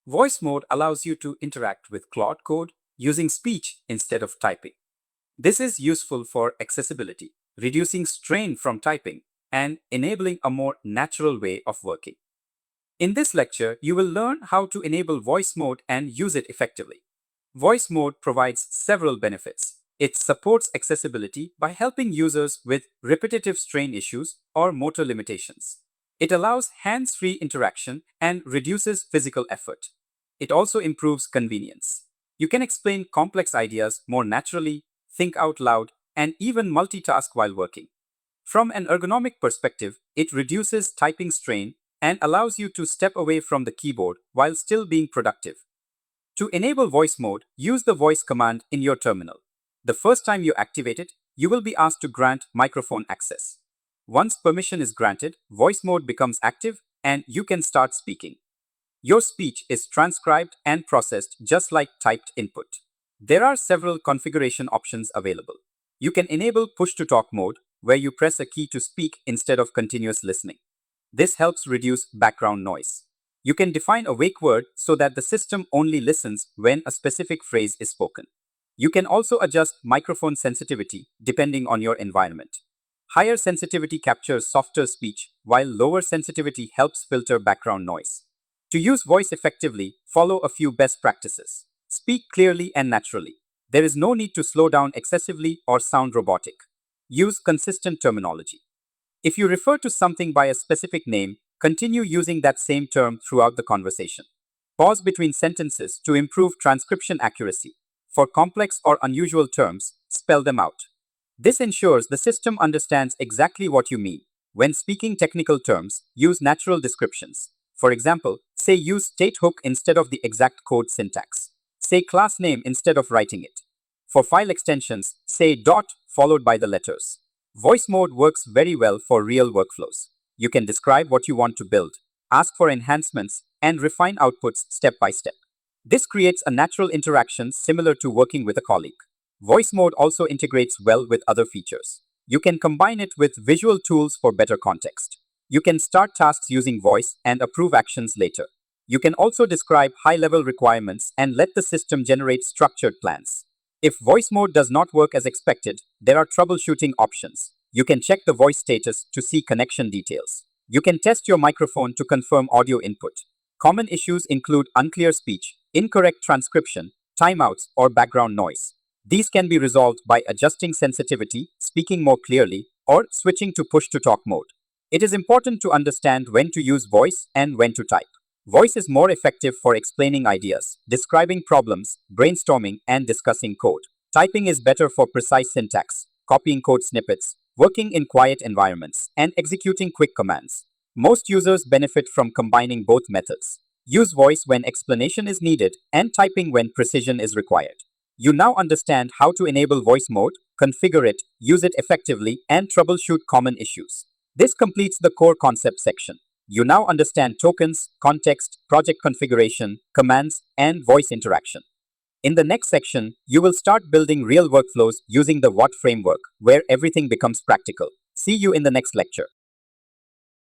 Voice mode allows you to interact with Claude Code using speech instead of typing. This is useful for accessibility, reducing strain from typing, and enabling a more natural way of working. In this lecture, you will learn how to enable voice mode and use it effectively. Voice mode provides several benefits. It supports accessibility by helping users with repetitive strain issues or motor limitations. It allows hands-free interaction and reduces physical effort. It also improves convenience. You can explain complex ideas more naturally, think out loud, and even multitask while working. From an ergonomic perspective, it reduces typing strain and allows you to step away from the keyboard while still being productive. To enable voice mode, use the voice command in your terminal. The first time you activate it, you will be asked to grant microphone access. Once permission is granted, voice mode becomes active and you can start speaking. Your speech is transcribed and processed just like typed input. There are several configuration options available. You can enable push-to-talk mode, where you press a key to speak instead of continuous listening. This helps reduce background noise. You can define a wake word so that the system only listens when a specific phrase is spoken. You can also adjust microphone sensitivity depending on your environment. Higher sensitivity captures softer speech, while lower sensitivity helps filter background noise. To use voice effectively, follow a few best practices. Speak clearly and naturally. There is no need to slow down excessively or sound robotic. Use consistent terminology. If you refer to something by a specific name, continue using that same term throughout the conversation. Pause between sentences to improve transcription accuracy. For complex or unusual terms, spell them out. This ensures the system understands exactly what you mean. When speaking technical terms, use natural descriptions. For example, say use state hook instead of the exact code syntax. Say class name instead of writing it. For file extensions, say dot followed by the letters. Voice mode works very well for real workflows. You can describe what you want to build, ask for enhancements, and refine outputs step by step. This creates a natural interaction similar to working with a colleague. Voice mode also integrates well with other features. You can combine it with visual tools for better context. You can start tasks using voice and approve actions later. You can also describe high-level requirements and let the system generate structured plans. If voice mode does not work as expected, there are troubleshooting options. You can check the voice status to see connection details. You can test your microphone to confirm audio input. Common issues include unclear speech, incorrect transcription, timeouts, or background noise. These can be resolved by adjusting sensitivity, speaking more clearly, or switching to push-to-talk mode. It is important to understand when to use voice and when to type. Voice is more effective for explaining ideas, describing problems, brainstorming, and discussing code. Typing is better for precise syntax, copying code snippets, working in quiet environments, and executing quick commands. Most users benefit from combining both methods. Use voice when explanation is needed and typing when precision is required. You now understand how to enable voice mode, configure it, use it effectively, and troubleshoot common issues. This completes the core concept section. You now understand tokens, context, project configuration, commands, and voice interaction. In the next section, you will start building real workflows using the What framework, where everything becomes practical. See you in the next lecture.